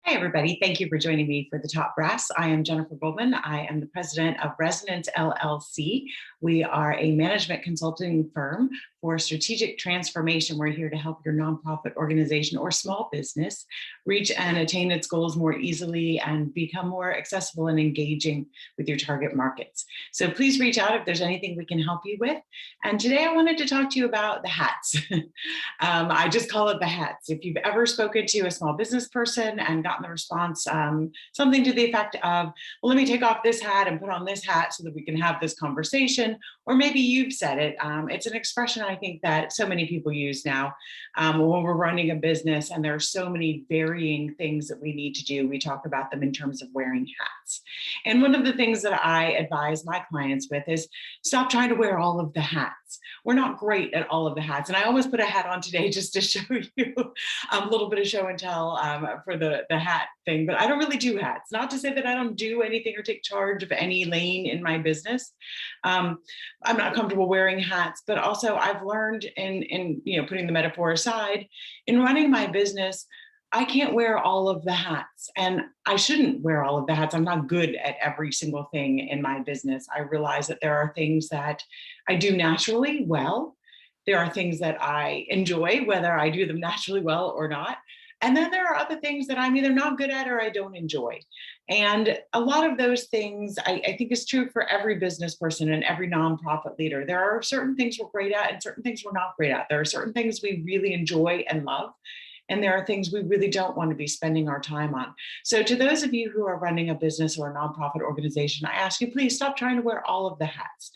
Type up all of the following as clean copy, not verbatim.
Hi, everybody. Thank you for joining me for the Top Brass. I am Jennifer Goldman. I am the president of Resonance LLC. We are a management consulting firm for strategic transformation. We're here to help your nonprofit organization or small business reach and attain its goals more easily and become more accessible and engaging with your target markets. So please reach out if there's anything we can help you with. And today I wanted to talk to you about the hats. I just call it the hats. If you've ever spoken to a small business person and gotten the response, something to the effect of, well, let me take off this hat and put on this hat so that we can have this conversation, or maybe you've said it. It's an expression I think that so many people use now when we're running a business and there are so many varying things that we need to do. We talk about them in terms of wearing hats. And one of the things that I advise my clients with is stop trying to wear all of the hats. We're not great at all of the hats. And I almost put a hat on today just to show you a little bit of show and tell for the hat thing, but I don't really do hats. Not to say that I don't do anything or take charge of any lane in my business. I'm not comfortable wearing hats, but also I've learned in putting the metaphor aside, in running my business, I can't wear all of the hats, and I shouldn't wear all of the hats. I'm not good at every single thing in my business. I realize that there are things that I do naturally well. There are things that I enjoy, whether I do them naturally well or not. And then there are other things that I'm either not good at or I don't enjoy. And a lot of those things I think is true for every business person and every nonprofit leader. There are certain things we're great at and certain things we're not great at. There are certain things we really enjoy and love. And there are things we really don't want to be spending our time on. So to those of you who are running a business or a nonprofit organization, I ask you, please stop trying to wear all of the hats.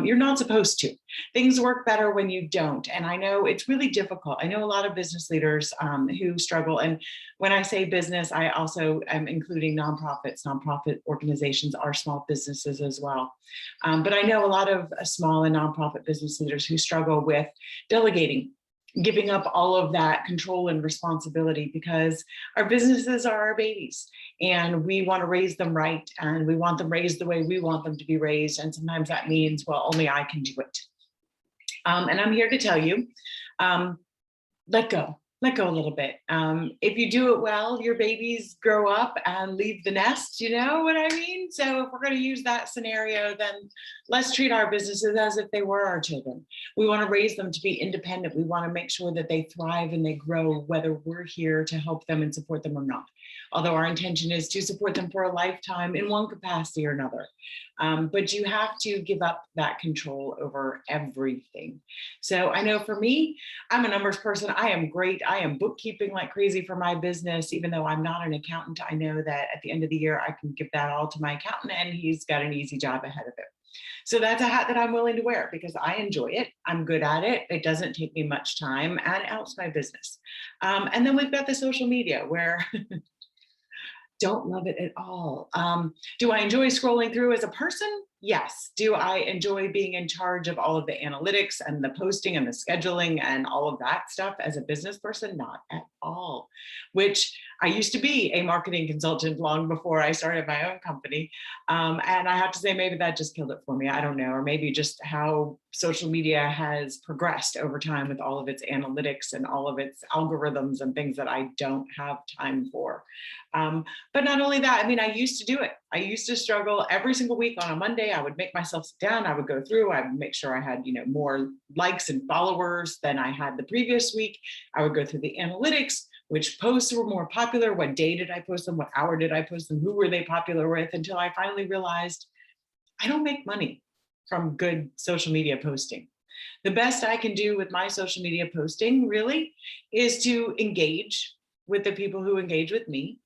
You're not supposed to. Things work better when you don't. And I know it's really difficult. I know a lot of business leaders who struggle. And when I say business, I also am including nonprofits. Nonprofit organizations are small businesses as well. But I know a lot of small and nonprofit business leaders who struggle with delegating, giving up all of that control and responsibility, because our businesses are our babies and we want to raise them right, and we want them raised the way we want them to be raised. And sometimes that means, well, only I can do it. And I'm here to tell you, let go a little bit. If you do it well, your babies grow up and leave the nest, you know what I mean? So if we're going to use that scenario, then let's treat our businesses as if they were our children. We want to raise them to be independent. We want to make sure that they thrive and they grow, whether we're here to help them and support them or not. Although our intention is to support them for a lifetime in one capacity or another. But you have to give up that control over everything. So I know for me, I'm a numbers person. I am great. I am bookkeeping like crazy for my business. Even though I'm not an accountant, I know that at the end of the year, I can give that all to my accountant and he's got an easy job ahead of him. So that's a hat that I'm willing to wear because I enjoy it. I'm good at it. It doesn't take me much time and it helps my business. And then we've got the social media where don't love it at all. Do I enjoy scrolling through as a person? Yes. Do I enjoy being in charge of all of the analytics and the posting and the scheduling and all of that stuff as a business person? Not at all, which I used to be a marketing consultant long before I started my own company. And I have to say, maybe that just killed it for me. I don't know, or maybe just how social media has progressed over time with all of its analytics and all of its algorithms and things that I don't have time for. But not only that, I mean, I used to do it. I used to struggle every single week on a Monday. I would make myself sit down. I would go through. I would make sure I had, more likes and followers than I had the previous week. I would go through the analytics, which posts were more popular. What day did I post them? What hour did I post them? Who were they popular with? Until I finally realized I don't make money from good social media posting. The best I can do with my social media posting really is to engage with the people who engage with me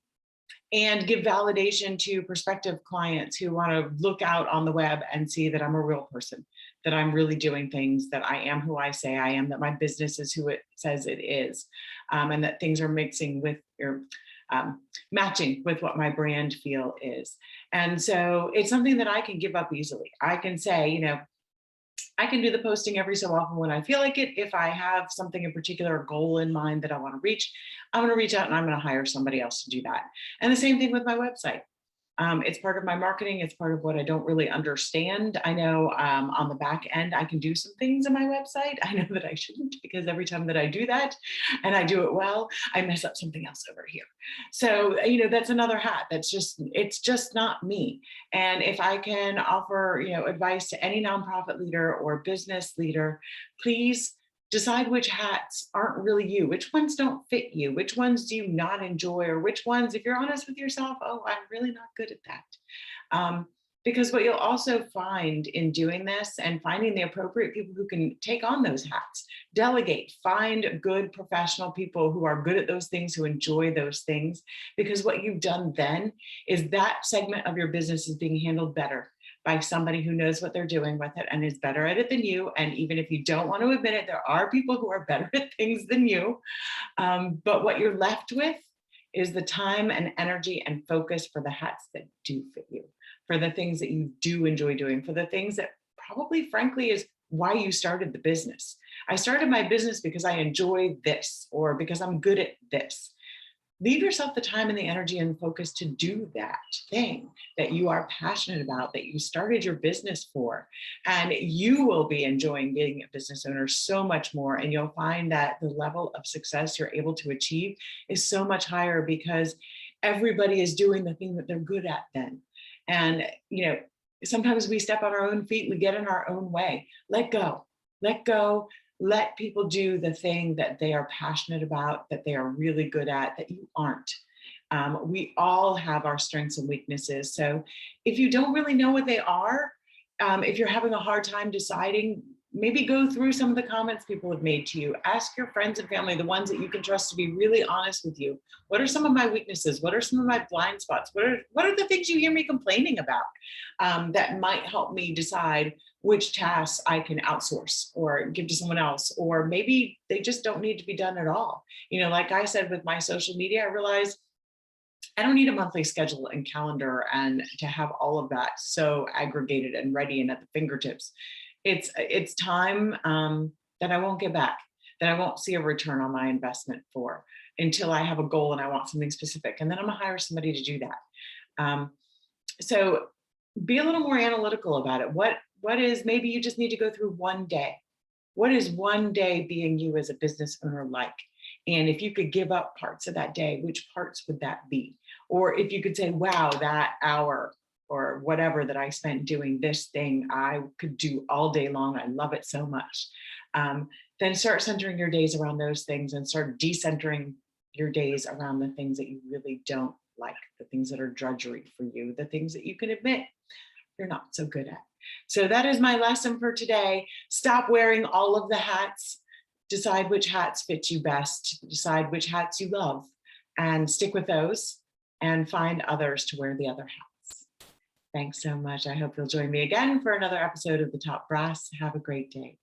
and give validation to prospective clients who want to look out on the web and see that I'm a real person, that I'm really doing things, that I am who I say I am, that my business is who it says it is, and that things are mixing with or matching with what my brand feel is. And so it's something that I can give up easily. I can say, I can do the posting every so often when I feel like it. If I have something in particular, a goal in mind that I want to reach, I'm going to reach out and I'm going to hire somebody else to do that. And the same thing with my website. It's part of my marketing. It's part of what I don't really understand. I know on the back end, I can do some things on my website. I know that I shouldn't, because every time that I do that and I do it well, I mess up something else over here. So, that's another hat. It's just not me. And if I can offer, advice to any nonprofit leader or business leader, please decide which hats aren't really you, which ones don't fit you, which ones do you not enjoy, or which ones, if you're honest with yourself, oh, I'm really not good at that. Because what you'll also find in doing this and finding the appropriate people who can take on those hats, delegate, find good professional people who are good at those things, who enjoy those things, because what you've done then is that segment of your business is being handled better by somebody who knows what they're doing with it and is better at it than you. And even if you don't want to admit it, there are people who are better at things than you. But what you're left with is the time and energy and focus for the hats that do fit you, for the things that you do enjoy doing, for the things that probably, frankly, is why you started the business. I started my business because I enjoy this, or because I'm good at this. Leave yourself the time and the energy and focus to do that thing that you are passionate about, that you started your business for. And you will be enjoying being a business owner so much more. And you'll find that the level of success you're able to achieve is so much higher, because everybody is doing the thing that they're good at then. And, sometimes we step on our own feet, we get in our own way. Let go, let people do the thing that they are passionate about, that they are really good at, that you aren't. We all have our strengths and weaknesses. So if you don't really know what they are, if you're having a hard time deciding, maybe go through some of the comments people have made to you. Ask your friends and family, the ones that you can trust, to be really honest with you. What are some of my weaknesses? What are some of my blind spots? What are the things you hear me complaining about that might help me decide which tasks I can outsource or give to someone else? Or maybe they just don't need to be done at all. Like I said, with my social media, I realized I don't need a monthly schedule and calendar and to have all of that so aggregated and ready and at the fingertips. It's time that I won't get back, that I won't see a return on my investment for, until I have a goal and I want something specific. And then I'm gonna hire somebody to do that. So be a little more analytical about it. What is, maybe you just need to go through one day. What is one day being you as a business owner like? And if you could give up parts of that day, which parts would that be? Or if you could say, wow, that hour or whatever that I spent doing this thing, I could do all day long. I love it so much. Then start centering your days around those things, and start decentering your days around the things that you really don't like, the things that are drudgery for you, the things that you can admit you're not so good at. So that is my lesson for today. Stop wearing all of the hats. Decide which hats fit you best. Decide which hats you love and stick with those, and find others to wear the other hats. Thanks so much. I hope you'll join me again for another episode of The Top Brass. Have a great day.